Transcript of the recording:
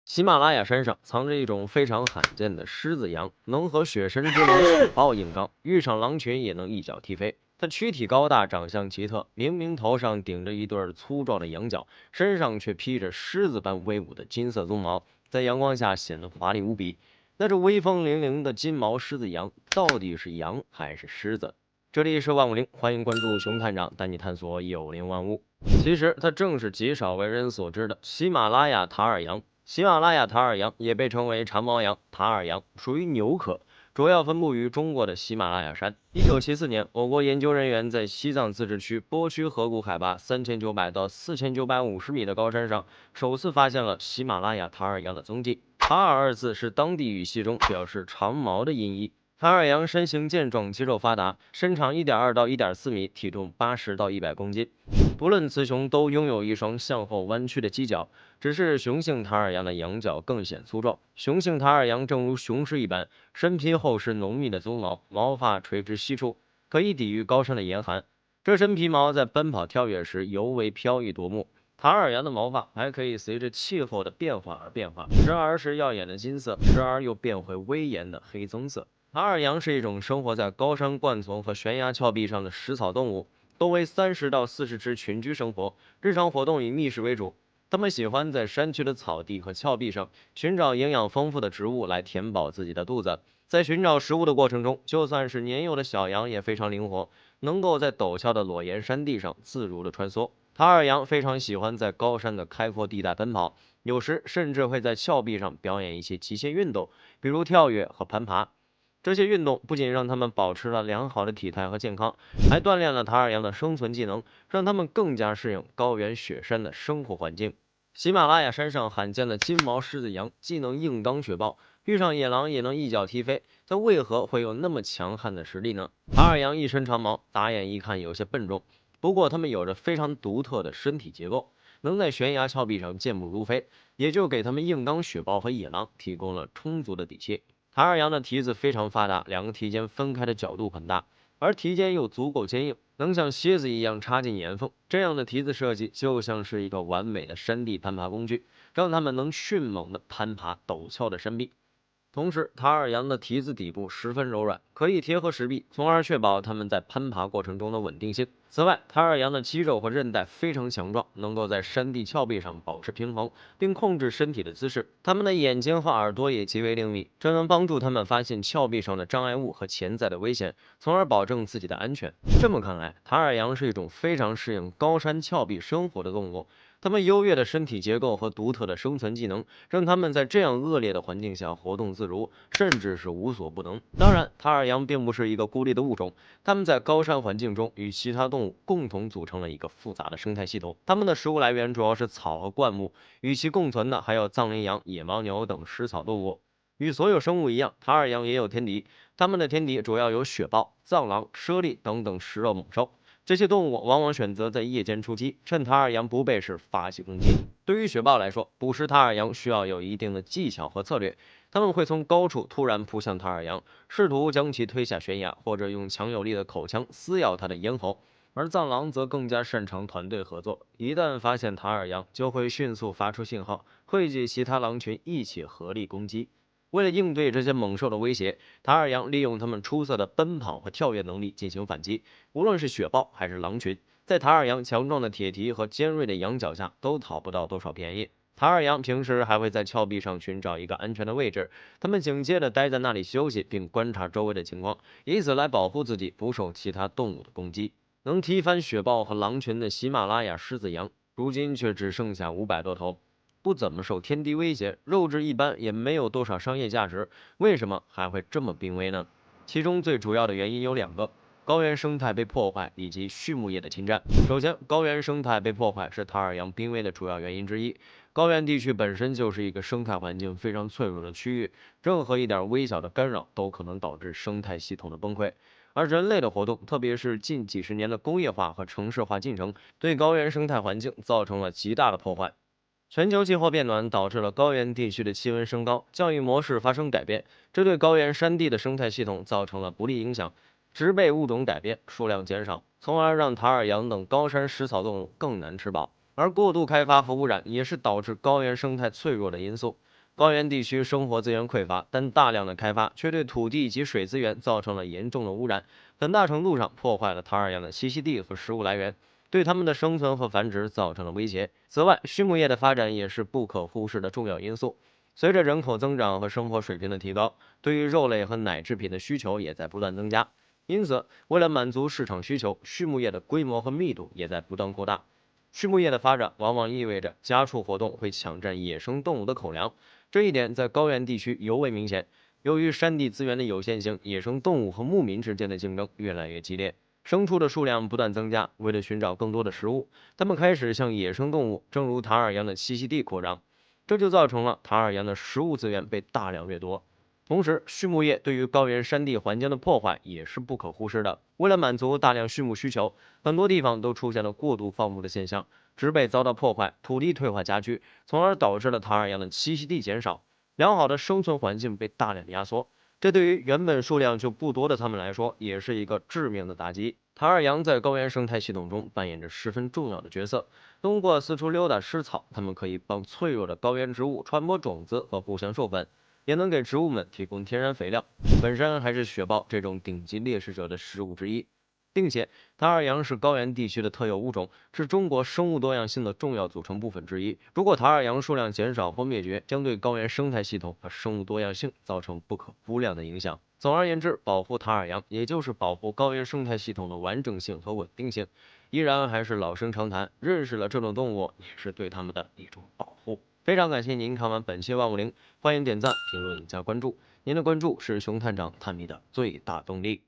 喜马拉雅山上藏着一种非常罕见的狮子羊，能和雪神之龙雪豹硬刚，遇上狼群也能一脚踢飞。它躯体高大，长相奇特，明明头上顶着一对粗壮的羊角，身上却披着狮子般威武的金色鬃毛，在阳光下显得华丽无比。那这威风凛凛的金毛狮子羊到底是羊还是狮子？这里是万物灵，欢迎关注熊探长，带你探索有灵万物。其实它正是极少为人所知的喜马拉雅塔尔羊。喜马拉雅塔尔羊也被称为长毛羊、塔尔羊，属于牛科，主要分布于中国的喜马拉雅山。1974年，我国研究人员在西藏自治区波曲河谷海拔3900到4950米的高山上，首次发现了喜马拉雅塔尔羊的踪迹。塔尔二字是当地语系中表示长毛的音译。塔尔羊身形健壮，肌肉发达，身长1.2到1.4米，体重80到100公斤。不论雌雄，都拥有一双向后弯曲的犄角，只是雄性塔尔羊的羊角更显粗壮。雄性塔尔羊正如雄狮一般，身披厚实浓密的鬃毛，毛发垂直稀处，可以抵御高山的严寒。这身皮毛在奔跑跳跃时尤为飘逸夺目。塔尔羊的毛发还可以随着气候的变化而变化，时而是耀眼的金色，时而又变回威严的黑棕色。塔尔羊是一种生活在高山灌丛和悬崖峭壁上的食草动物，多为30到40只群居生活，日常活动以觅食为主。它们喜欢在山区的草地和峭壁上寻找营养丰富的植物来填饱自己的肚子。在寻找食物的过程中，就算是年幼的小羊也非常灵活，能够在陡峭的裸岩山地上自如的穿梭。塔尔羊非常喜欢在高山的开阔地带奔跑，有时甚至会在峭壁上表演一些极限运动，比如跳跃和攀爬。这些运动不仅让它们保持了良好的体态和健康，还锻炼了塔尔羊的生存技能，让它们更加适应高原雪山的生活环境。喜马拉雅山上罕见的金毛狮子羊，既能硬刚雪豹，遇上野狼也能一脚踢飞，它为何会有那么强悍的实力呢？塔尔羊一身长毛，打眼一看有些笨重，不过它们有着非常独特的身体结构，能在悬崖峭壁上健步如飞，也就给它们硬刚雪豹和野狼提供了充足的底气。塔尔羊的蹄子非常发达，两个蹄尖分开的角度很大，而蹄尖又足够坚硬，能像蝎子一样插进岩缝。这样的蹄子设计就像是一个完美的山地攀爬工具，让它们能迅猛地攀爬陡峭的山壁。同时，塔尔羊的蹄子底部十分柔软，可以贴合石壁，从而确保它们在攀爬过程中的稳定性。此外，塔尔羊的肌肉和韧带非常强壮，能够在山地峭壁上保持平衡，并控制身体的姿势。它们的眼睛和耳朵也极为灵敏，这能帮助它们发现峭壁上的障碍物和潜在的危险，从而保证自己的安全。这么看来，塔尔羊是一种非常适应高山峭壁生活的动物。它们优越的身体结构和独特的生存技能，让它们在这样恶劣的环境下活动自如，甚至是无所不能。当然，塔尔羊并不是一个孤立的物种，它们在高山环境中与其他动物共同组成了一个复杂的生态系统。它们的食物来源主要是草和灌木，与其共存的还有藏羚羊、野牦牛等食草动物。与所有生物一样，塔尔羊也有天敌，它们的天敌主要有雪豹、藏狼、猞猁等等食肉猛兽。这些动物往往选择在夜间出击，趁塔尔羊不备时发起攻击。对于雪豹来说，捕食塔尔羊需要有一定的技巧和策略。它们会从高处突然扑向塔尔羊，试图将其推下悬崖，或者用强有力的口腔撕咬它的咽喉。而藏狼则更加擅长团队合作，一旦发现塔尔羊，就会迅速发出信号，汇集其他狼群一起合力攻击。为了应对这些猛兽的威胁，塔尔羊利用它们出色的奔跑和跳跃能力进行反击。无论是雪豹还是狼群，在塔尔羊强壮的铁蹄和尖锐的羊角下，都讨不到多少便宜。塔尔羊平时还会在峭壁上寻找一个安全的位置，它们警戒地待在那里休息，并观察周围的情况，以此来保护自己不受其他动物的攻击。能踢翻雪豹和狼群的喜马拉雅狮子羊，如今却只剩下500多头。不怎么受天敌威胁，肉质一般，也没有多少商业价值，为什么还会这么濒危呢？其中最主要的原因有2个：高原生态被破坏以及畜牧业的侵占。首先，高原生态被破坏是塔尔羊濒危的主要原因之一。高原地区本身就是一个生态环境非常脆弱的区域，任何一点微小的干扰都可能导致生态系统的崩溃。而人类的活动，特别是近几十年的工业化和城市化进程，对高原生态环境造成了极大的破坏。全球气候变暖导致了高原地区的气温升高，降雨模式发生改变，这对高原山地的生态系统造成了不利影响。植被物种改变，数量减少，从而让塔尔羊等高山食草动物更难吃饱。而过度开发和污染也是导致高原生态脆弱的因素。高原地区生活资源匮乏，但大量的开发却对土地及水资源造成了严重的污染，很大程度上破坏了塔尔羊的栖息地和食物来源，对它们的生存和繁殖造成了威胁。此外，畜牧业的发展也是不可忽视的重要因素。随着人口增长和生活水平的提高，对于肉类和奶制品的需求也在不断增加。因此，为了满足市场需求，畜牧业的规模和密度也在不断扩大。畜牧业的发展往往意味着家畜活动会抢占野生动物的口粮，这一点在高原地区尤为明显。由于山地资源的有限性，野生动物和牧民之间的竞争越来越激烈，牲畜的数量不断增加。为了寻找更多的食物，它们开始向野生动物，正如塔尔羊的栖息地扩张，这就造成了塔尔羊的食物资源被大量掠夺。同时，畜牧业对于高原山地环境的破坏也是不可忽视的。为了满足大量畜牧需求，很多地方都出现了过度放牧的现象，植被遭到破坏，土地退化加剧，从而导致了塔尔羊的栖息地减少，良好的生存环境被大量压缩。这对于原本数量就不多的它们来说，也是一个致命的打击。塔尔羊在高原生态系统中扮演着十分重要的角色。通过四处溜达吃草，它们可以帮脆弱的高原植物传播种子和互相授粉，也能给植物们提供天然肥料。本身还是雪豹这种顶级猎食者的食物之一。并且，塔尔羊是高原地区的特有物种，是中国生物多样性的重要组成部分之一。如果塔尔羊数量减少或灭绝，将对高原生态系统和生物多样性造成不可估量的影响。总而言之，保护塔尔羊，也就是保护高原生态系统的完整性和稳定性，依然还是老生常谈。认识了这种动物，也是对它们的一种保护。非常感谢您看完本期万物灵，欢迎点赞、评论加关注，您的关注是熊探长探秘的最大动力。